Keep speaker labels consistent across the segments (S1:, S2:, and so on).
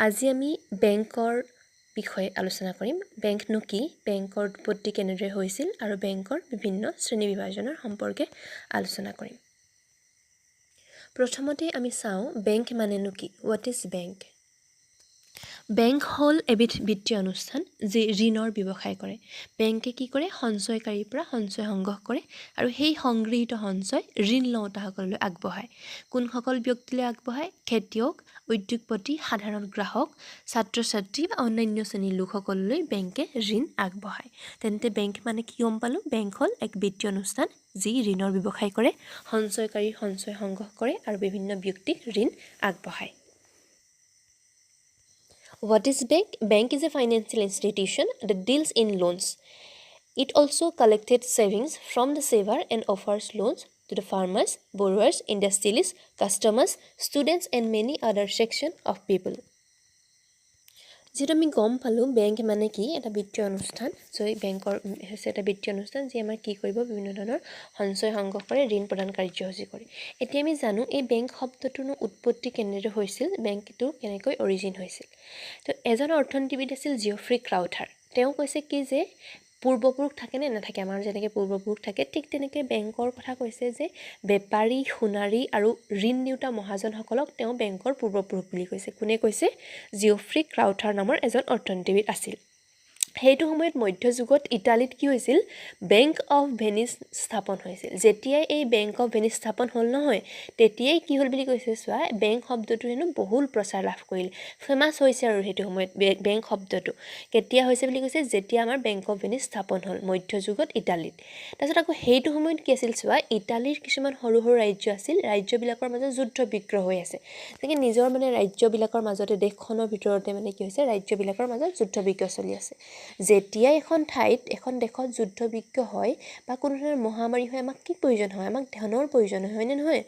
S1: আজি আমি বেংকৰ বিষয়ে আলোচনা কৰিম। বেংকনো কি, বেংকৰ উৎপত্তি কেনেদৰে হৈছিল আৰু বেংকৰ বিভিন্ন শ্ৰেণী বিভাজনৰ সম্পৰ্কে আলোচনা কৰিম। প্ৰথমতে আমি চাওঁ বেংক মানেনো কি, হোৱাট ইজ বেংক। বেংক হ'ল এবিধ বিত্তীয় অনুষ্ঠান যি ঋণৰ ব্যৱসায় কৰে। বেংকে কি কৰে, সঞ্চয়কাৰীৰ পৰা সঞ্চয় সংগ্ৰহ কৰে আৰু সেই সংগৃহীত সঞ্চয় ঋণ লওঁতাসকললৈ আগবঢ়ায়। কোনসকল ব্যক্তিলৈ আগবঢ়ায়? খেতিয়ক, উদ্যোগপতি, সাধাৰণ গ্ৰাহক, ছাত্ৰ ছাত্ৰী বা অন্যান্য শ্ৰেণীৰ লোকসকললৈ বেংকে ঋণ আগবঢ়ায়। তেন্তে বেংক মানে কি গম পালোঁ? বেংক হ'ল এক বিত্তীয় অনুষ্ঠান যি ঋণৰ ব্যৱসায় কৰে, সঞ্চয়কাৰীৰ সঞ্চয় সংগ্ৰহ কৰে আৰু বিভিন্ন ব্যক্তিক ঋণ আগবঢ়ায়। What is bank? Bank is a financial institution that deals in loans. It also collected savings from the saver and offers loans to the farmers, borrowers, industrialists, customers, students and many other sections of people. যিহেতু আমি গম পালোঁ bank মানে কি, এটা বিত্তীয় অনুষ্ঠান। বেংকৰ হৈছে এটা বিত্তীয় অনুষ্ঠান যি আমাৰ কি কৰিব, বিভিন্ন ধৰণৰ সঞ্চয় সংগ্ৰহ কৰে, ঋণ প্ৰদান কাৰ্যসূচী কৰে। এতিয়া আমি জানো এই বেংক শব্দটোৰ উৎপত্তি কেনেদৰে হৈছিল, বেংকটো কেনেকৈ অৰিজিন হৈছিল। তো এজন অৰ্থনীতিবিদ আছিল জিঅ'ফ্ৰী ক্ৰাউথাৰ। তেওঁ কৈছে কি যে পূৰ্বপুৰুষ থাকে নে নাথাকে, আমাৰ যেনেকৈ পূৰ্বপুৰুষ থাকে ঠিক তেনেকৈ বেংকৰ কথা কৈছে যে বেপাৰী, সোণাৰী আৰু ঋণ দিওঁতা মহাজনসকলক তেওঁ বেংকৰ পূৰ্বপুৰুষ বুলি কৈছে। কোনে কৈছে? জিঅ'ফ্ৰী ক্ৰাউথাৰ নামৰ এজন অৰ্থনীতিবিদ আছিল। সেইটো সময়ত মধ্যযুগত ইটালীত কি হৈছিল, বেংক অফ ভেনিছ স্থাপন হৈছিল। যেতিয়াই এই বেংক অফ ভেনিছ স্থাপন হ'ল নহয়, তেতিয়াই কি হ'ল বুলি কৈছে চোৱা, বেংক শব্দটো হেনো বহুল প্ৰচাৰ লাভ কৰিল, ফেমাছ হৈছে আৰু সেইটো সময়ত বেংক শব্দটো কেতিয়া হৈছে বুলি কৈছে, যেতিয়া আমাৰ বেংক অফ ভেনিছ স্থাপন হ'ল মধ্যযুগত ইটালীত। তাৰপিছত আকৌ সেইটো সময়ত কি আছিল চোৱা, ইটালীৰ কিছুমান সৰু সৰু ৰাজ্য আছিল, ৰাজ্যবিলাকৰ মাজত যুদ্ধ বিগ্ৰহ হৈ আছে। তেনেকৈ নিজৰ মানে ৰাজ্যবিলাকৰ মাজতে, দেশখনৰ ভিতৰতে মানে কি হৈছে, ৰাজ্যবিলাকৰ মাজত যুদ্ধ বিগ্ৰহ চলি আছে। যেতিয়া এখন দেশত যুদ্ধ বিগ্ৰহ হয় বা কোনো ধৰণৰ মহামাৰী হয়, আমাক কি প্ৰয়োজন হয়? আমাক ধনৰ প্ৰয়োজন হয় নে নহয়?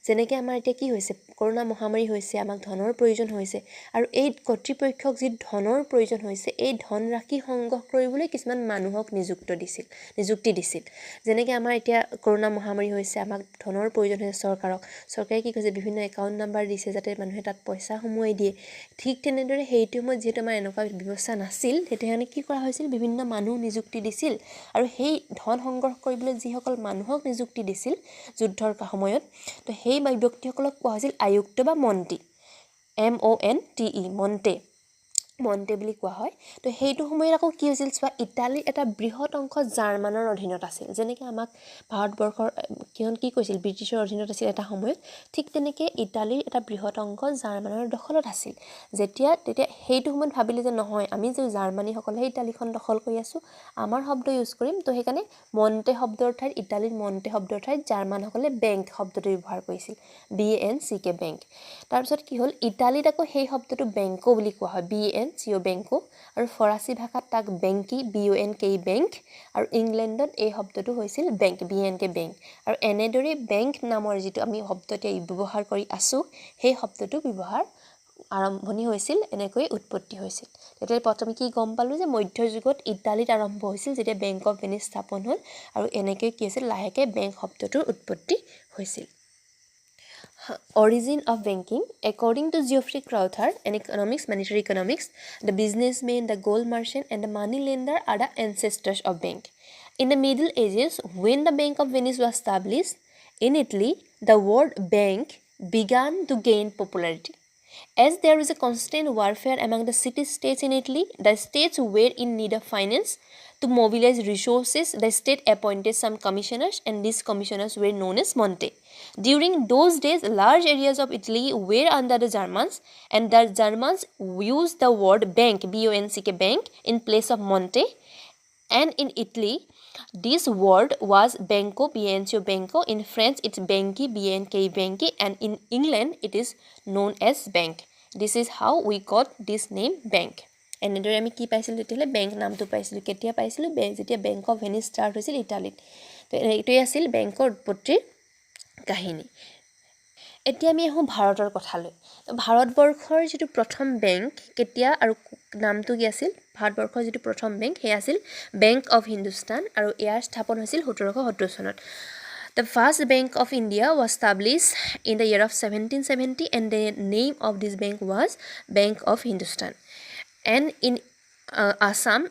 S1: যেনেকৈ আমাৰ এতিয়া কি হৈছে, কৰোণা মহামাৰী হৈছে, আমাক ধনৰ প্ৰয়োজন হৈছে আৰু এই কৰ্তৃপক্ষক যি ধনৰ প্ৰয়োজন হৈছে, এই ধনৰাশি সংগ্ৰহ কৰিবলৈ কিছুমান মানুহক নিযুক্তি দিছিল। যেনেকৈ আমাৰ এতিয়া কৰোণা মহামাৰী হৈছে, আমাক ধনৰ প্ৰয়োজন হৈছে চৰকাৰক। চৰকাৰে কি কৈছে, বিভিন্ন একাউণ্ট নাম্বাৰ দিছে যাতে মানুহে তাত পইচা সোমোৱাই দিয়ে। ঠিক তেনেদৰে সেইটো সময়ত যিহেতু আমাৰ এনেকুৱা ব্যৱস্থা নাছিল, তেতিয়াহ'লে কি কৰা হৈছিল, বিভিন্ন মানুহ নিযুক্তি দিছিল আৰু সেই ধন সংগ্ৰহ কৰিবলৈ যিসকল মানুহক নিযুক্তি দিছিল যুদ্ধৰ সময়ত, তো সেই ব্যক্তিসকলক কোৱা হৈছিল আয়ুক্ত বা মন্ত্ৰী, MONTE, মন্টে বুলি কোৱা হয়। তো সেইটো সময়ত আকৌ কি হৈছিল চোৱা, ইটালীৰ এটা বৃহৎ অংশ জাৰ্মানৰ অধীনত আছিল। যেনেকৈ আমাক ভাৰতবৰ্ষৰ কি কৈছিল, ব্ৰিটিছৰ অধীনত আছিল এটা সময়ত, ঠিক তেনেকৈ ইটালীৰ এটা বৃহৎ অংশ জাৰ্মানৰ দখলত আছিল। তেতিয়া সেইটো সময়ত ভাবিলে যে নহয়, আমি যে জাৰ্মানীসকলেহে ইটালীখন দখল কৰি আছোঁ, আমাৰ শব্দ ইউজ কৰিম। তো সেইকাৰণে মন্টে শব্দৰ ঠাইত, ইটালীৰ মন্টে শব্দৰ ঠাইত জাৰ্মানসকলে বেংক শব্দটো ব্যৱহাৰ কৰিছিল, BANCK বেংক। তাৰপিছত কি হ'ল, ইটালীত আকৌ সেই শব্দটো বেংকো বুলি কোৱা হয়, BANCO বেংকো, আৰু ফৰাচী ভাষাত তাক বেংকি, BONK বেংক, আৰু ইংলেণ্ডত এই শব্দটো হৈছিল বেংক, BNK বেংক। আৰু এনেদৰে বেংক নামৰ যিটো আমি শব্দ এতিয়া ব্যৱহাৰ কৰি আছোঁ, সেই শব্দটো ব্যৱহাৰ আৰম্ভণি হৈছিল, এনেকৈ উৎপত্তি হৈছিল। তেতিয়া প্ৰথমে কি গম পালোঁ যে মধ্যযুগত ইটালীত আৰম্ভ হৈছিল, যেতিয়া বেংক অফ ভেনিছ স্থাপন হ'ল, আৰু এনেকৈ কি হৈছিল, লাহেকৈ বেংক শব্দটোৰ উৎপত্তি হৈছিল। Origin of banking. According to Geoffrey Crowther, monetary economics, the businessman, the gold merchant, and the money lender are the ancestors of bank. In the Middle Ages, when the Bank of Venice was established in Italy, the word bank began to gain popularity. As there was a constant warfare among the city-states in Italy, the states were in need of finance. To mobilize resources, the state appointed some commissioners, and these commissioners were known as Monte. During those days, large areas of Italy were under the Germans, and the Germans used the word bank, BONCK bank, in place of Monte. And in Italy, this word was banco, BNCO banco. In French, it's banki, BNK banki, and in England, it is known as bank. This is how we got this name bank. এনেদৰে আমি কি পাইছিলোঁ, তেতিয়াহ'লে bank নামটো পাইছিলোঁ। কেতিয়া পাইছিলোঁ? যেতিয়া বেংক অফ ভেনিছ ষ্টাৰ্ট হৈছিল ইটালীত। তো এইটোৱে আছিল বেংকৰ উৎপত্তিৰ কাহিনী। এতিয়া আমি আহোঁ ভাৰতৰ কথালৈ। ভাৰতবৰ্ষৰ যিটো প্ৰথম বেংক কেতিয়া আৰু নামটো কি আছিল, ভাৰতবৰ্ষৰ যিটো প্ৰথম বেংক সেয়া আছিল বেংক অফ হিন্দুস্তান, আৰু ইয়াৰ স্থাপন হৈছিল 1770 চনত। The first Bank of India was established in the year of 1770 and the name of this bank was Bank of Hindustan. And in Assam,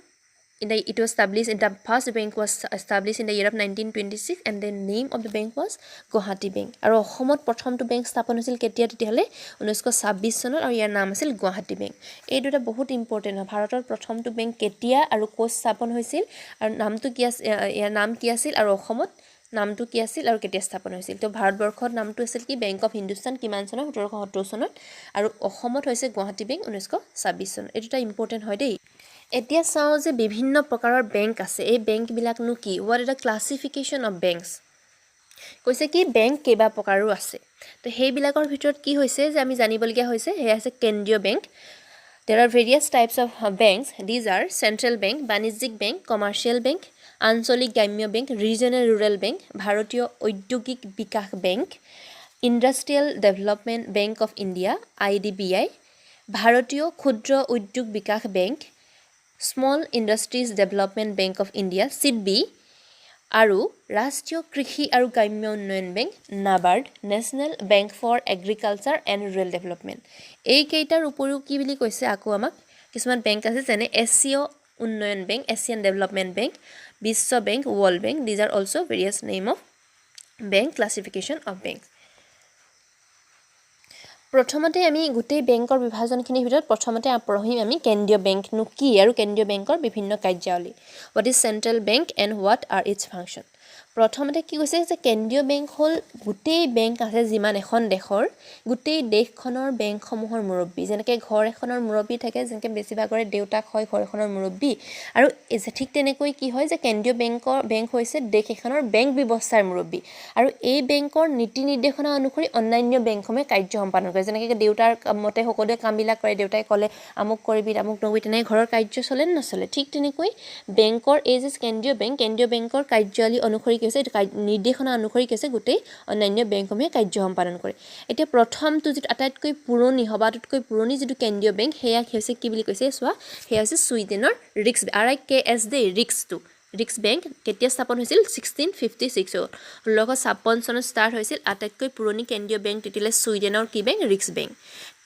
S1: it was established, the first bank was established in the year of 1926 and the name of the bank was Guwahati Bank. আৰু অসমত প্ৰথমটো bank স্থাপন হৈছিল কেতিয়া তেতিয়াহ'লে 1926 চনত আৰু ইয়াৰ নাম আছিল গুৱাহাটী বেংক। এই দুটা বহুত ইম্পৰ্টেণ্ট হয়। ভাৰতৰ প্ৰথমটো বেংক কেতিয়া আৰু ক'ত স্থাপন হৈছিল আৰু নামটো কি আছিল, ইয়াৰ নাম কি আছিল, আৰু অসমত নামটো কি আছিল আৰু কেতিয়া স্থাপন হৈছিল। তো ভাৰতবৰ্ষত নামটো আছিল কি বেংক অফ হিন্দুস্তান কিমান চনত 1770 চনত আৰু অসমত হৈছে গুৱাহাটী বেংক 1926 চনত। এই দুটা ইম্পৰ্টেণ্ট হয় দেই। এতিয়া চাওঁ যে বিভিন্ন প্ৰকাৰৰ বেংক আছে। এই বেংকবিলাকনো কি? What is the classification of banks? কৈছে কি বেংক কেইবা প্ৰকাৰো আছে। তো সেইবিলাকৰ ভিতৰত কি হৈছে যে আমি জানিবলগীয়া হৈছে, সেয়া হৈছে কেন্দ্ৰীয় bank. There are various types of banks. These are central bank, বাণিজ্যিক bank, commercial bank, আঞ্চলিক গ্ৰাম্য বেংক, regional rural bank, ভাৰতীয় ঔদ্যোগিক বিকাশ bank, Industrial Development Bank of India, IDBI, ভাৰতীয় ক্ষুদ্ৰ উদ্যোগ বিকাশ bank, Small Industries Development Bank of India, SIDBI, আৰু ৰাষ্ট্ৰীয় কৃষি আৰু গ্ৰাম্য উন্নয়ন bank, NABARD, National Bank for Agriculture and Rural Development. এইকেইটাৰ উপৰিও কি বুলি কৈছে আকৌ আমাক কিছুমান বেংক আছে, যেনে এছীয় উন্নয়ন bank, Asian development bank, Biswa bank, world bank. These are also' various name of bank, classification of bank. প্ৰথমতে আমি গোটেই বেংকৰ বিভাজনখিনিৰ ভিতৰত প্ৰথমতে পঢ়িম আমি কেন্দ্ৰীয় বেংকনো কি আৰু কেন্দ্ৰীয় বেংকৰ বিভিন্ন কাৰ্যাৱলী। What is central bank and what are its function. প্ৰথমতে কি কৈছে যে কেন্দ্ৰীয় বেংক হ'ল গোটেই বেংক আছে যিমান এখন দেশৰ, গোটেই দেশখনৰ বেংকসমূহৰ মুৰব্বী। যেনেকৈ ঘৰ এখনৰ মুৰব্বী থাকে, যেনেকৈ বেছিভাগৰে দেউতাক হয় ঘৰ এখনৰ মুৰব্বী, আৰু ঠিক তেনেকৈ কি হয় যে কেন্দ্ৰীয় বেংক হৈছে দেশ এখনৰ বেংক ব্যৱস্থাৰ মুৰব্বী। আৰু এই বেংকৰ নীতি নিৰ্দেশনা অনুসৰি অন্যান্য বেংকসমূহে কাৰ্য সম্পাদন কৰে। যেনেকৈ দেউতাৰ মতে সকলোৱে কামবিলাক কৰে, দেউতাই ক'লে আমুক কৰিবি আমুক নকৰিবি, তেনেকৈ ঘৰৰ কাৰ্য চলে নে নচলে। ঠিক তেনেকৈ বেংকৰ এই যে কেন্দ্ৰীয় বেংকৰ কাৰ্যাৱলী অনুসৰি কি হৈছে, নিৰ্দেশনা অনুসৰি কি হৈছে গোটেই অন্যান্য বেংকসমূহে কাৰ্য সম্পাদন কৰে। এতিয়া প্ৰথমটো যিটো আটাইতকৈ পুৰণি, সবাতোতকৈ পুৰণি যিটো কেন্দ্ৰীয় বেংক, সেয়া হৈছে কি বুলি কৈছে চোৱা, সেয়া হৈছে ছুইডেনৰ ৰিক্স RIKS দেই, ৰিক্স বেংক। কেতিয়া স্থাপন হৈছিল? 1656 1656 চনত ষ্টাৰ্ট হৈছিল। আটাইতকৈ পুৰণি কেন্দ্ৰীয় বেংক তেতিয়ালৈ ছুইডেনৰ কি বেংক? ৰিক্স বেংক।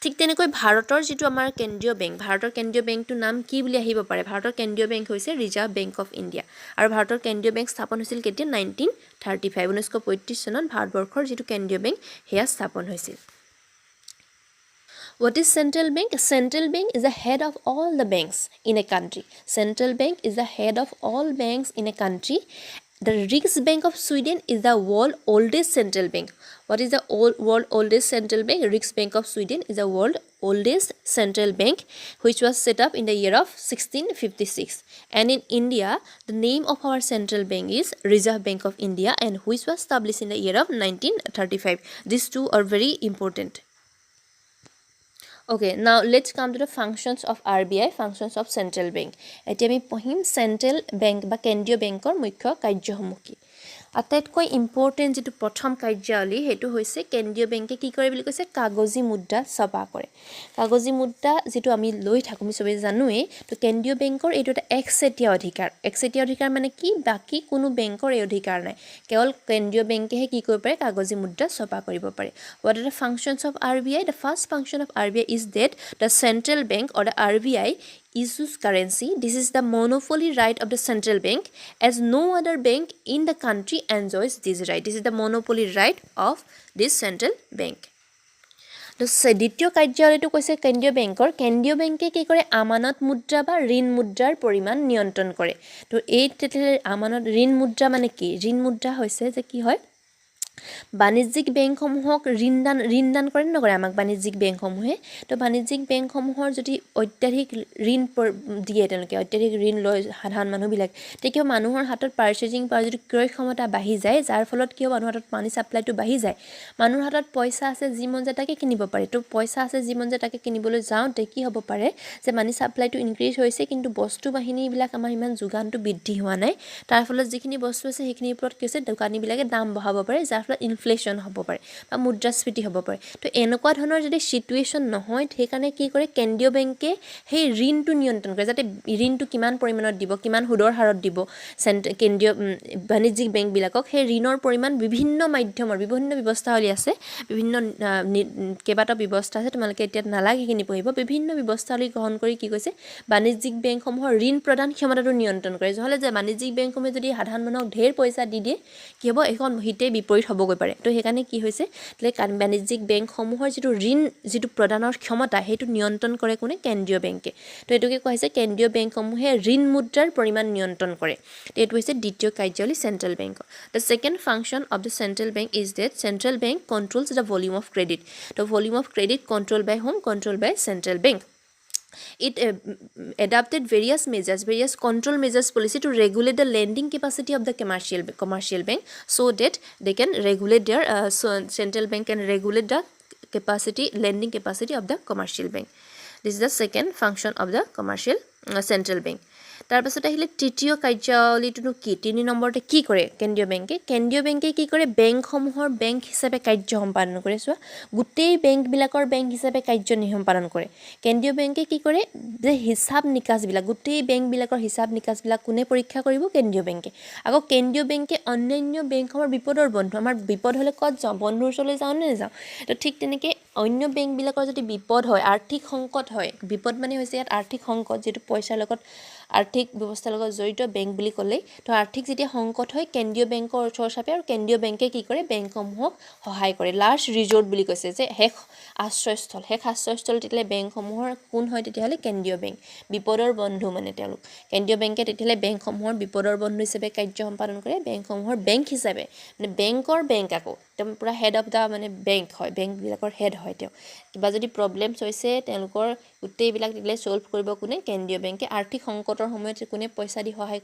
S1: ঠিক তেনেকৈ ভাৰতৰ যিটো আমাৰ কেন্দ্ৰীয় বেংক, ভাৰতৰ কেন্দ্ৰীয় বেংকটোৰ নাম কি বুলি আহিব পাৰে? ভাৰতৰ কেন্দ্ৰীয় বেংক হৈছে ৰিজাৰ্ভ বেংক অফ ইণ্ডিয়া। আৰু ভাৰতৰ কেন্দ্ৰীয় বেংক স্থাপন হৈছিল কেতিয়া? 1935 1935 চনত ভাৰতবৰ্ষৰ যিটো কেন্দ্ৰীয় বেংক সেয়া স্থাপন হৈছিল। What is central bank? Central bank is the head of all the banks in a country. Central bank is the head of all banks in a country. The Riksbank of Sweden is the world oldest central bank. What is the world oldest central bank? Riksbank of Sweden is the world oldest central bank, which was set up in the year of 1656. And in India, the name of our central bank is Reserve Bank of India, and which was established in the year of 1935. These two are very important. Okay, now let's come to the functions of RBI, functions of central bank. এতিয়া আমি পঢ়িম central bank বা কেন্দ্ৰীয় বেংকৰ মুখ্য কাৰ্যসমূহ কি। আটাইতকৈ important যিটো প্ৰথম কাৰ্যাৱলী সেইটো হৈছে কেন্দ্ৰীয় বেংকে কি কৰে বুলি কৈছে, কাগজী মুদ্ৰা ছপা কৰে। কাগজী মুদ্ৰা যিটো আমি লৈ থাকোঁ, আমি চবেই জানোৱেই। তো কেন্দ্ৰীয় বেংকৰ এইটো এটা একচেটিয়া অধিকাৰ। একচেটিয়া অধিকাৰ মানে কি? বাকী কোনো বেংকৰ এই অধিকাৰ নাই, কেৱল কেন্দ্ৰীয় বেংকেহে কি কৰিব পাৰে? কাগজী মুদ্ৰা ছপা কৰিব পাৰে। What are the functions of RBI? The first function of RBI is that the central bank or the RBI issues currency. This is the monopoly right of the central bank, as no other bank in the country enjoys this right. This is the monopoly right of this central bank. তো দ্বিতীয় কাৰ্যাৱলীটো কৈছে কেন্দ্ৰীয় বেংকে কি কৰে? আমানত মুদ্ৰা বা ঋণ মুদ্ৰাৰ পৰিমাণ নিয়ন্ত্ৰণ কৰে। তো এই আমানত ঋণ মুদ্ৰা মানে কি? ঋণ মুদ্ৰা হৈছে যে কি হয়, বাণিজ্যিক বেংকসমূহক ঋণদান কৰে নকৰে আমাক বাণিজ্যিক বেংকসমূহে। তো বাণিজ্যিক বেংকসমূহৰ যদি অত্যাধিক ঋণ দিয়ে, তেওঁলোকে অত্যাধিক ঋণ লয় সাধাৰণ মানুহবিলাক, তেতিয়া মানুহৰ হাতত পাৰ্চেজিং পাৱাৰ যদি ক্ৰয় ক্ষমতা বাঢ়ি যায়, যাৰ ফলত কি হ'ব, মানুহৰ হাতত মানি ছাপ্লাইটো বাঢ়ি যায়। মানুহৰ হাতত পইচা আছে, যি মন যায় তাকে কিনিব পাৰে। তো পইচা আছে যি মন যায় তাকে কিনিবলৈ যাওঁতে কি হ'ব পাৰে যে মানি ছাপ্লাইটো ইনক্ৰিজ হৈছে, কিন্তু বস্তু বাহিনীবিলাক আমাৰ ইমান যোগানটো বৃদ্ধি হোৱা নাই। তাৰ ফলত যিখিনি বস্তু আছে সেইখিনিৰ ওপৰত কি হৈছে, দোকানীবিলাকে দাম বঢ়াব পাৰে, যাৰ ফলত ইনফ্লেশ্যন হ'ব পাৰে বা মুদ্ৰাস্ফীতি হ'ব পাৰে তো এনেকুৱা ধৰণৰ যদি চিটুৱেশ্যন নহয় সেইকাৰণে কি কৰে কেন্দ্ৰীয় বেংকে সেই ঋণটো নিয়ন্ত্ৰণ কৰে যাতে ঋণটো কিমান পৰিমাণত দিব কিমান সুদৰ হাৰত দিব কেন্দ্ৰীয় বাণিজ্যিক বেংকবিলাকক সেই ঋণৰ পৰিমাণ বিভিন্ন মাধ্যমৰ বিভিন্ন ব্যৱস্থাৱলী আছে বিভিন্ন কেইবাটাও ব্যৱস্থা আছে তোমালোকে এতিয়া নালাগে কিনি পঢ়িব বিভিন্ন ব্যৱস্থাৱলী গ্ৰহণ কৰি কি কৈছে বাণিজ্যিক বেংকসমূহৰ ঋণ প্ৰদান ক্ষমতাটো নিয়ন্ত্ৰণ কৰে নহ'লে যে বাণিজ্যিক বেংকসমূহে যদি সাধাৰণ মানুহক ঢেৰ পইচা দি দিয়ে কি হ'ব এখন হিতে বিপৰীত হ'বগৈ পাৰে তো সেইকাৰণে কি হৈছে বাণিজ্যিক বেংকসমূহৰ যিটো প্ৰদানৰ ক্ষমতা সেইটো নিয়ন্ত্ৰণ কৰে কোনে কেন্দ্ৰীয় বেংকে তো এইটোকে কোৱা হৈছে কেন্দ্ৰীয় বেংকসমূহে ঋণ মুদ্ৰাৰ পৰিমাণ নিয়ন্ত্ৰণ কৰে তো এইটো হৈছে দ্বিতীয় কাৰ্যাৱলী চেণ্ট্ৰেল বেংকৰ the second function of the central bank is that central bank controls the volume of credit তো volume of credit control by whom control by central bank It adopted various control measures policy to regulate the lending capacity of the commercial bank so that they can regulate their central bank can regulate the lending capacity of the commercial bank. This is the second function of the commercial central bank. তাৰপাছত আহিলে তৃতীয় কাৰ্যাৱলীটো কি 3 নম্বৰতে কি কৰে কেন্দ্ৰীয় বেংকে কি কৰে বেংকসমূহৰ বেংক হিচাপে কাৰ্য সম্পাদন কৰে চোৱা গোটেই বেংকবিলাকৰ বেংক হিচাপে কাৰ্য সম্পাদন কৰে কেন্দ্ৰীয় বেংকে কি কৰে যে হিচাপ নিকাছবিলাক গোটেই বেংকবিলাকৰ হিচাপ নিকাছবিলাক কোনে পৰীক্ষা কৰিব কেন্দ্ৰীয় বেংকে আকৌ কেন্দ্ৰীয় বেংকে অন্যান্য বেংকসমূহৰ বিপদৰ বন্ধু আমাৰ বিপদ হ'লে ক'ত যাওঁ বন্ধুৰ ওচৰলৈ যাওঁ নে নাযাওঁ তো ঠিক তেনেকৈ অন্য বেংকবিলাকৰ যদি বিপদ হয় আৰ্থিক সংকট হয় বিপদ মানে হৈছে ইয়াত আৰ্থিক সংকট যেটো পইচাৰ লগত আৰ্থিক ব্যৱস্থাৰ লগত জড়িত বেংক বুলি ক'লে তো আৰ্থিক যেতিয়া সংকট হয় কেন্দ্ৰীয় বেংকৰ ওচৰ চাপে আৰু কেন্দ্ৰীয় বেংকে কি কৰে বেংকসমূহক সহায় কৰে লাষ্ট ৰিজৰ্ট বুলি কৈছে যে শেষ আশ্ৰয়স্থল তেতিয়াহ'লে বেংকসমূহৰ কোন হয় তেতিয়াহ'লে কেন্দ্ৰীয় বেংক বিপদৰ বন্ধু মানে তেওঁলোক কেন্দ্ৰীয় বেংকে তেতিয়াহ'লে বেংকসমূহৰ বিপদৰ বন্ধু হিচাপে কাৰ্য সম্পাদন কৰে বেংকসমূহৰ বেংক হিচাপে মানে বেংকৰ বেংক আকৌ একদম পুৰা হেড অফ দা মানে বেংক হয় বেংকবিলাকৰ হেড হয় তেওঁ কিবা যদি প্ৰব্লেমছ হৈছে তেওঁলোকৰ গোটেইবিলাক দিলে সলভ কৰিব কোনে কেন্দ্ৰীয় বেংকে আৰ্থিক সংকটৰ সময়ত কোনে পইচা দি সহায়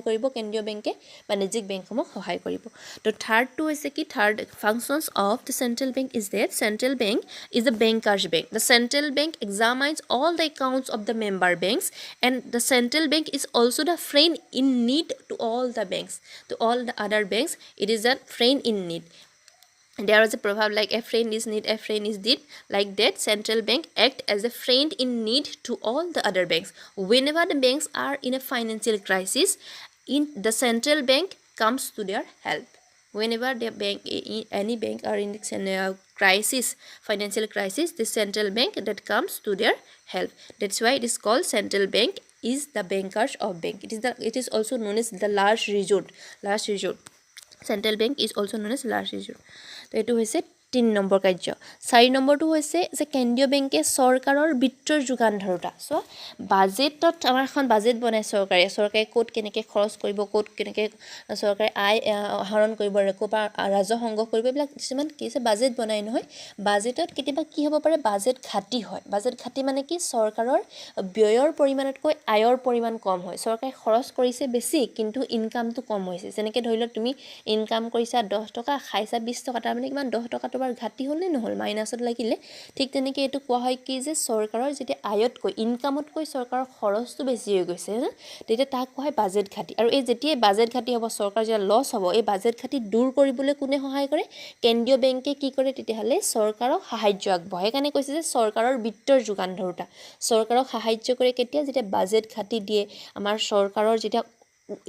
S1: কৰিব কেন্দ্ৰীয় বেংকে বাণিজ্যিক বেংকসমূহ সহায় কৰিব তো থাৰ্ডটো হৈছে কি third functions of the central bank is that central bank is the banker's bank the central bank examines all the accounts of the member banks and the central bank is also' the friend in need to all the banks to all the other banks it is the friend in need. There is a proverb like a friend is need, a friend is deed. Like that, central bank act as a friend in need to all the other banks. Whenever the banks are in a financial crisis, the central bank comes to their help. Whenever the any bank are in crisis, financial crisis, the central bank that comes to their help. That's why it is called central bank is the bankers of bank. It is also known as the last resort. Central bank is also known as last resort. তো এইটো হৈছে 3 number কাৰ্য 4 নম্বৰটো হৈছে যে কেন্দ্ৰীয় বেংকে চৰকাৰৰ বিত্তৰ যোগান ধৰোতা সো বাজেটত আমাৰ এখন বাজেট বনায় চৰকাৰে ক'ত কেনেকৈ খৰচ কৰিব ক'ত কেনেকৈ চৰকাৰে আয় আহৰণ কৰিব ৰাজহ সংগ্ৰহ কৰিব এইবিলাক কিছুমান কি আছে বাজেট বনায় নহয় বাজেটত কেতিয়াবা কি হ'ব পাৰে বাজেট ঘাটি হয় বাজেট ঘাটি মানে কি চৰকাৰৰ ব্যয়ৰ পৰিমাণতকৈ আয়ৰ পৰিমাণ কম হয় চৰকাৰে খৰচ কৰিছে বেছি কিন্তু ইনকামটো কম হৈছে যেনেকৈ ধৰি লওক তুমি ইনকাম কৰিছা 10 টকা খাইছা 20 টকা তাৰ মানে কিমান 10 টকা তোমাৰ ঘাটি হ'ল নে নহল মাইনাছত লাগিলে ঠিক তেনেকৈ এটো কোৱা হয় কি যে চৰকাৰৰ যেতিয়া আয়তকৈ ইনকামতকৈ চৰকাৰৰ খৰচটো বেছি হৈ গৈছে তেতিয়া তাক কোৱা হয় বাজেট ঘাটি আৰু এই যেতিয়া বাজেট ঘাটি হ'ব চৰকাৰ যেতিয়া লছ হ'ব এই বাজেট ঘাটি দূৰ কৰিবলৈ কোনে সহায় কৰে কেন্দ্ৰীয় বেংকে কি কৰে তেতিয়াহলে চৰকাৰক সাহায্য আগবঢ়ায় সেইকাৰণে কৈছে যে চৰকাৰৰ বিত্তৰ যোগান ধৰোতা চৰকাৰক সাহায্য কৰে কেতিয়া যেতিয়া বাজেট ঘাটি দিয়ে আমাৰ চৰকাৰৰ যেতিয়া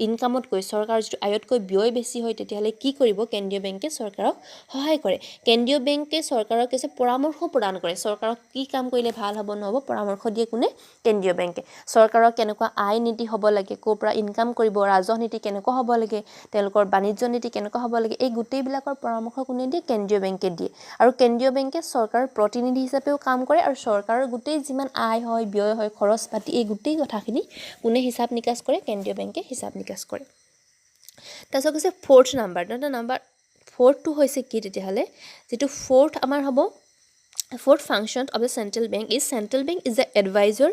S1: ইনকামতকৈ চৰকাৰৰ যিটো আয়তকৈ ব্যয় বেছি হয় তেতিয়াহলে কি কৰিব কেন্দ্ৰীয় বেংকে চৰকাৰক সহায় কৰে কেন্দ্ৰীয় বেংকে চৰকাৰক কিছু পৰামৰ্শ প্ৰদান কৰে চৰকাৰক কি কাম কৰিলে ভাল হ'ব নহব পৰামৰ্শ দিয়ে কোনে কেন্দ্ৰীয় বেংকে চৰকাৰৰ কেনেকুৱা আয় নীতি হ'ব লাগে ক'ৰ পৰা ইনকাম কৰিব ৰাজহ নীতি কেনেকুৱা হ'ব লাগে তেওঁলোকৰ বাণিজ্য নীতি কেনেকুৱা হ'ব লাগে এই গোটেইবিলাকৰ পৰামৰ্শ কোনে দিয়ে কেন্দ্ৰীয় বেংকে দিয়ে আৰু কেন্দ্ৰীয় বেংকে চৰকাৰৰ প্ৰতিনিধি হিচাপেও কাম কৰে আৰু চৰকাৰৰ গোটেই যিমান আয় হয় ব্যয় হয় খৰচ পাতি এই গোটেই কথাখিনি কোনে হিচাপ নিকাচ কৰে কেন্দ্ৰীয় বেংকে হিচাপ নিকাচ কৰে তাৰপিছত কৈছে ফৰ্থ নাম্বাৰ ফৰ্থটো হৈছে কি তেতিয়াহ'লে যেটো ফৰ্থ আমাৰ হ'ব fourth function of the central bank is the advisor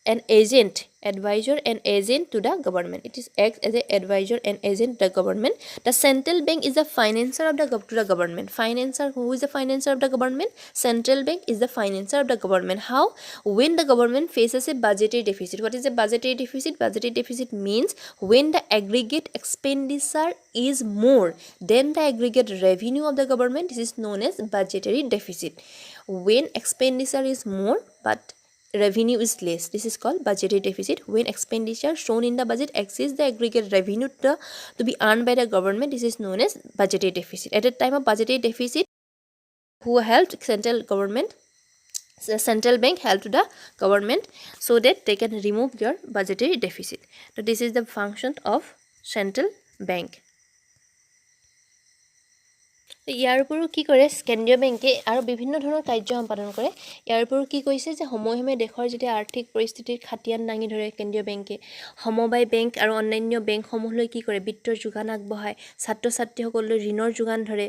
S1: an agent, advisor and agent to the government. It is acts as a advisor and agent to the government. The central bank is the financer of the to the government. Financer, who is the financer of the government? Central bank is the financer of the government. How? When the government faces a budgetary deficit. What is a budgetary deficit? Budgetary deficit means when the aggregate expenditure is more than the aggregate revenue of the government. This is known as budgetary deficit. When expenditure is more but revenue is less, this is called budgetary deficit. When expenditure shown in the budget exceeds the aggregate revenue to be earned by the government, this is known as budgetary deficit. At the time of budgetary deficit, who helped central government, the central bank helped to the government so that they can remove your budgetary deficit. So this is the function of central bank. ইয়াৰ উপৰিও কি কৰে কেন্দ্ৰীয় বেংকে আৰু বিভিন্ন ধৰণৰ কাৰ্য সম্পাদন কৰে। ইয়াৰ উপৰিও কি কৈছে যে সময়ে সময়ে দেশৰ যেতিয়া আৰ্থিক পৰিস্থিতিৰ খাতিয়ান দাঙি ধৰে কেন্দ্ৰীয় বেংকে সমবায় বেংক আৰু অন্যান্য বেংকসমূহলৈ কি কৰে বিত্তৰ যোগান আগবঢ়ায়, ছাত্ৰ ছাত্ৰীসকললৈ ঋণৰ যোগান ধৰে,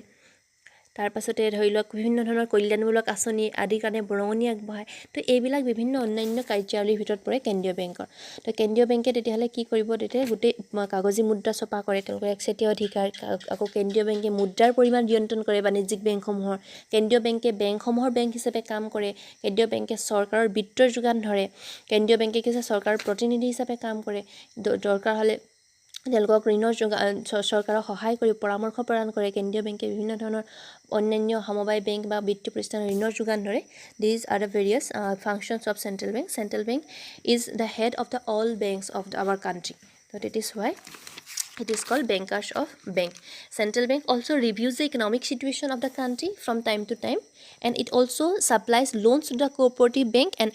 S1: তাৰ পাছতে ধৰি লওক বিভিন্ন ধৰণৰ কল্যাণমূলক আঁচনি আদিৰ কাৰণে বৰঙণি আগবঢ়ায়। তো এইবিলাক বিভিন্ন অন্যান্য কাৰ্যাৱলীৰ ভিতৰত পৰে কেন্দ্ৰীয় বেংকৰ। তো কেন্দ্ৰীয় বেংকে তেতিয়াহ'লে কি কৰিব, তেতিয়া গোটেই কাগজী মুদ্ৰা ছপা কৰে, তেওঁলোকৰ একচেটিয়া অধিকাৰ। আকৌ কেন্দ্ৰীয় বেংকে মুদ্ৰাৰ পৰিমাণ নিয়ন্ত্ৰণ কৰে বাণিজ্যিক বেংকসমূহৰ। কেন্দ্ৰীয় বেংকে বেংকসমূহৰ বেংক হিচাপে কাম কৰে। কেন্দ্ৰীয় বেংকে চৰকাৰৰ বিত্তৰ যোগান ধৰে। কেন্দ্ৰীয় বেংকে কি চৰকাৰৰ প্ৰতিনিধি হিচাপে কাম কৰে। দৰকাৰ হ'লে তেওঁলোকক ঋণৰ যোগান চৰকাৰক সহায় কৰি পৰামৰ্শ প্ৰদান কৰে। কেন্দ্ৰীয় বেংকে বিভিন্ন ধৰণৰ অন্যান্য সমবায় বেংক বা বিত্তীয় প্ৰতিষ্ঠানৰ ঋণৰ যোগান ধৰে। These are the various functions of central bank. Central bank is the head of the all banks of our country. So that is why it is called bankers of bank. Central bank also reviews the economic situation of the country from time to time, and it also supplies loans to the cooperative bank and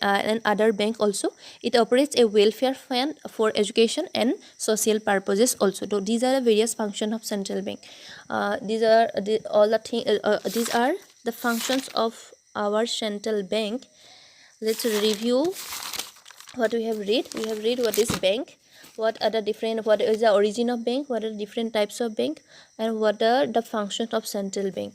S1: other bank also. It operates a welfare fund for education and social purposes also. So these are the various functions of central bank. These are the functions of our central bank. Let's review what we have read. We have read what is bank, what is the origin of bank, what are the different types of bank, and what are the functions of central bank.